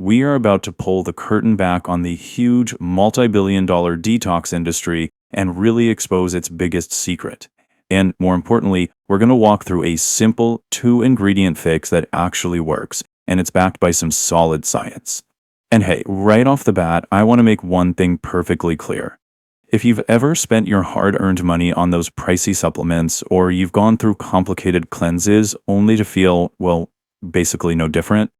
we are about to pull the curtain back on the huge multi-billion-dollar detox industry and really expose its biggest secret. And more importantly, we're going to walk through a simple 2-ingredient fix that actually works, and it's backed by some solid science. And hey, right off the bat, I want to make one thing perfectly clear. If you've ever spent your hard-earned money on those pricey supplements, or you've gone through complicated cleanses only to feel, well, basically no different,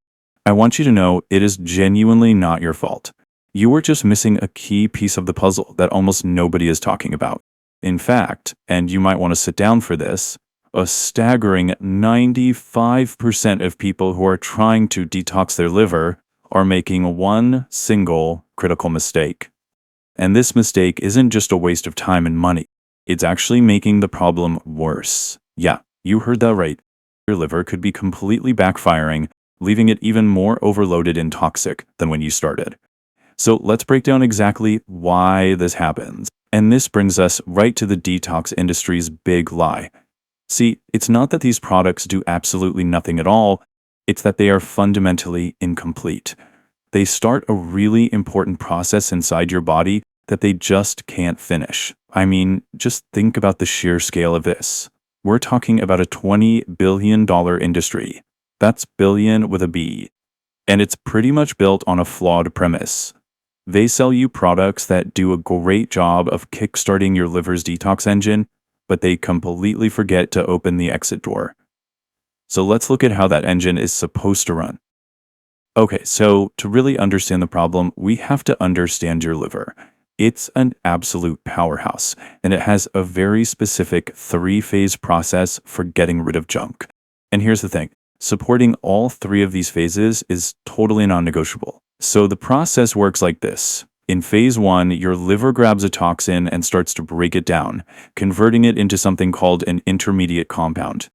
I want you to know it is genuinely not your fault. You were just missing a key piece of the puzzle that almost nobody is talking about. In fact, and you might want to sit down for this, a staggering 95% of people who are trying to detox their liver are making one single critical mistake. And this mistake isn't just a waste of time and money. It's actually making the problem worse. Yeah, you heard that right. Your liver could be completely backfiring, leaving it even more overloaded and toxic than when you started. So let's break down exactly why this happens. And this brings us right to the detox industry's big lie. See, it's not that these products do absolutely nothing at all, it's that they are fundamentally incomplete. They start a really important process inside your body that they just can't finish. I mean, just think about the sheer scale of this. We're talking about a $20 billion industry. That's billion with a B. And it's pretty much built on a flawed premise. They sell you products that do a great job of kickstarting your liver's detox engine, but they completely forget to open the exit door. So let's look at how that engine is supposed to run. Okay, so to really understand the problem, we have to understand your liver. It's an absolute powerhouse, and it has a very specific 3-phase process for getting rid of junk. And here's the thing, supporting all 3 of these phases is totally non-negotiable. So the process works like this. In phase 1, your liver grabs a toxin and starts to break it down, converting it into something called an intermediate compound.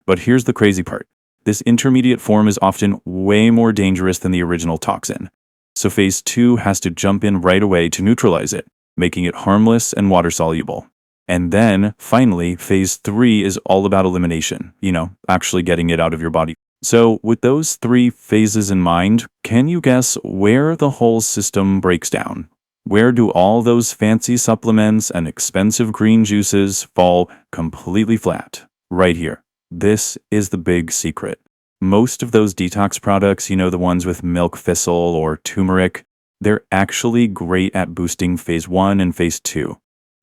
But here's the crazy part. This intermediate form is often way more dangerous than the original toxin. So phase 2 has to jump in right away to neutralize it, making it harmless and water-soluble. And then, finally, phase 3 is all about elimination, actually getting it out of your body. So with those 3 phases in mind, can you guess where the whole system breaks down? Where do all those fancy supplements and expensive green juices fall completely flat? Right here. This is the big secret. Most of those detox products, the ones with milk thistle or turmeric, they're actually great at boosting phase 1 and phase 2.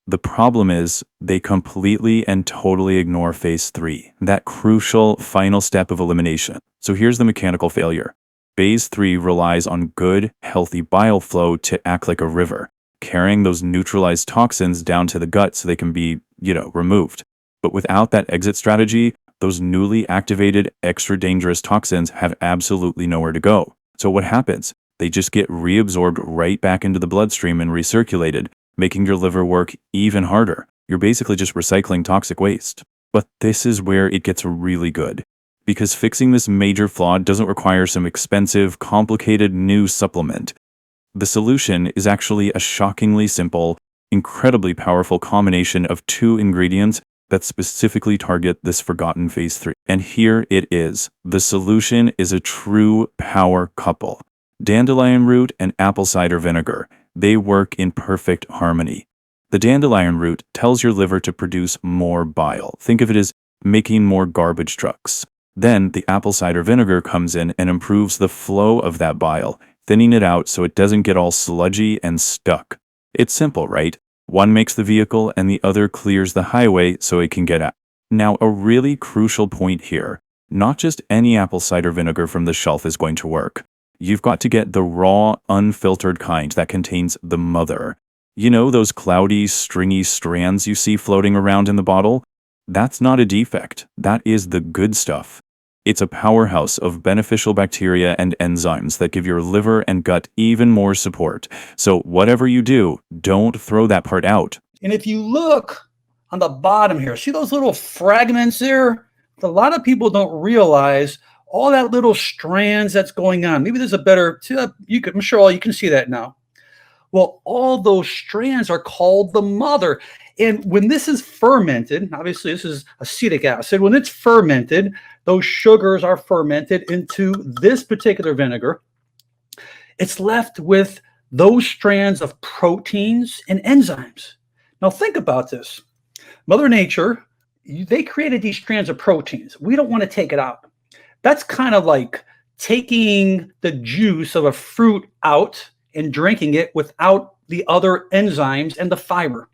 The problem is they completely and totally ignore phase 3, that crucial final step of elimination. So here's the mechanical failure. Phase 3 relies on good, healthy bile flow to act like a river, carrying those neutralized toxins down to the gut so they can be, removed. But without that exit strategy, those newly activated, extra dangerous toxins have absolutely nowhere to go. So what happens? They just get reabsorbed right back into the bloodstream and recirculated, making your liver work even harder. You're basically just recycling toxic waste. But this is where it gets really good. Because fixing this major flaw doesn't require some expensive, complicated new supplement. The solution is actually a shockingly simple, incredibly powerful combination of 2 ingredients that specifically target this forgotten phase 3. And here it is. The solution is a true power couple. Dandelion root and apple cider vinegar. They work in perfect harmony. The dandelion root tells your liver to produce more bile. Think of it as making more garbage trucks. Then the apple cider vinegar comes in and improves the flow of that bile, thinning it out so it doesn't get all sludgy and stuck. It's simple, right? One makes the vehicle and the other clears the highway so it can get out. Now, a really crucial point here. Not just any apple cider vinegar from the shelf is going to work. You've got to get the raw, unfiltered kind that contains the mother. Those cloudy, stringy strands you see floating around in the bottle? That's not a defect. That is the good stuff. It's a powerhouse of beneficial bacteria and enzymes that give your liver and gut even more support. So whatever you do, don't throw that part out. And if you look on the bottom here, see those little fragments there? A lot of people don't realize all that little strands that's going on. Maybe there's a better, I'm sure all you can see that now. Well, all those strands are called the mother. And when this is fermented, obviously this is acetic acid, when it's fermented, those sugars are fermented into this particular vinegar. It's left with those strands of proteins and enzymes. Now, think about this. Mother Nature, they created these strands of proteins. We don't want to take it out. That's kind of like taking the juice of a fruit out and drinking it without the other enzymes and the fiber.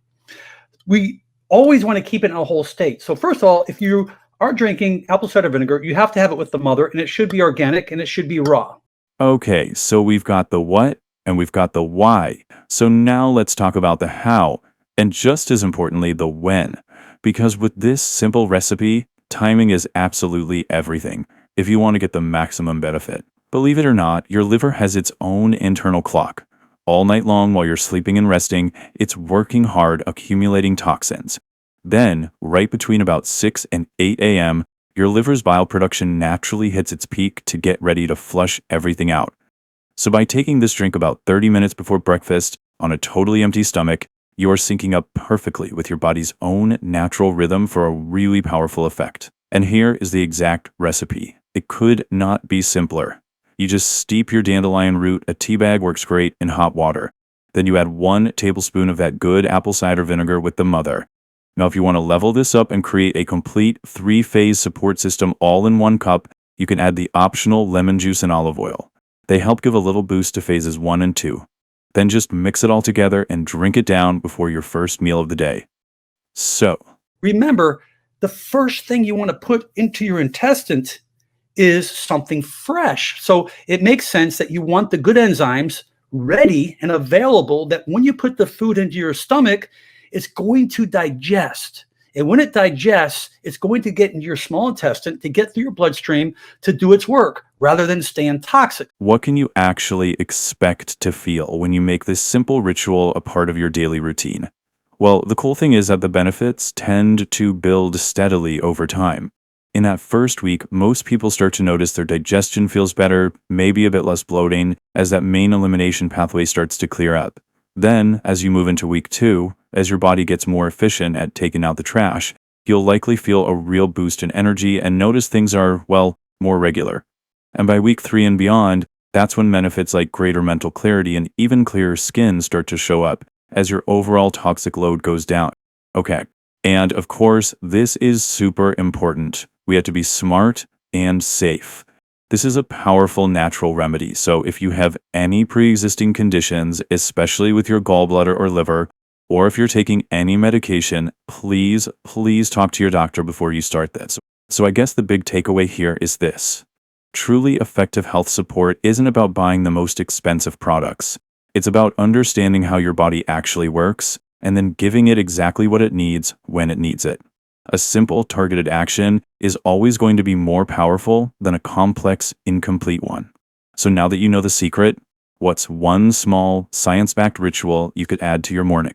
We always want to keep it in a whole state. So, first of all, if you are drinking apple cider vinegar, you have to have it with the mother, and it should be organic and it should be raw. Okay, so we've got the what and we've got the why. So now let's talk about the how, and just as importantly, the when. Because with this simple recipe, timing is absolutely everything if you want to get the maximum benefit. Believe it or not, your liver has its own internal clock. All night long while you're sleeping and resting, it's working hard accumulating toxins. Then, right between about 6 and 8 a.m., your liver's bile production naturally hits its peak to get ready to flush everything out. So by taking this drink about 30 minutes before breakfast on a totally empty stomach, you are syncing up perfectly with your body's own natural rhythm for a really powerful effect. And here is the exact recipe. It could not be simpler. You just steep your dandelion root, a tea bag works great, in hot water. Then you add 1 tablespoon of that good apple cider vinegar with the mother. Now, if you want to level this up and create a complete 3-phase support system all in 1 cup, you can add the optional lemon juice and olive oil. They help give a little boost to phases 1 and 2. Then just mix it all together and drink it down before your first meal of the day. So, Remember, the first thing you want to put into your intestines is something fresh. So it makes sense that you want the good enzymes ready and available, that when you put the food into your stomach, it's going to digest. And when it digests, it's going to get into your small intestine to get through your bloodstream to do its work rather than staying toxic. what can you actually expect to feel when you make this simple ritual a part of your daily routine? Well, the cool thing is that the benefits tend to build steadily over time. In that first week, most people start to notice their digestion feels better, maybe a bit less bloating, as that main elimination pathway starts to clear up. Then, as you move into week 2, as your body gets more efficient at taking out the trash, you'll likely feel a real boost in energy and notice things are, well, more regular. And by week 3 and beyond, that's when benefits like greater mental clarity and even clearer skin start to show up as your overall toxic load goes down. Okay, and of course, this is super important. We have to be smart and safe. This is a powerful natural remedy, so if you have any pre-existing conditions, especially with your gallbladder or liver, or if you're taking any medication, please talk to your doctor before you start this. So I guess the big takeaway here is this. Truly effective health support isn't about buying the most expensive products. It's about understanding how your body actually works and then giving it exactly what it needs when it needs it. A simple, targeted action is always going to be more powerful than a complex, incomplete one. So now that you know the secret, what's one small, science-backed ritual you could add to your morning?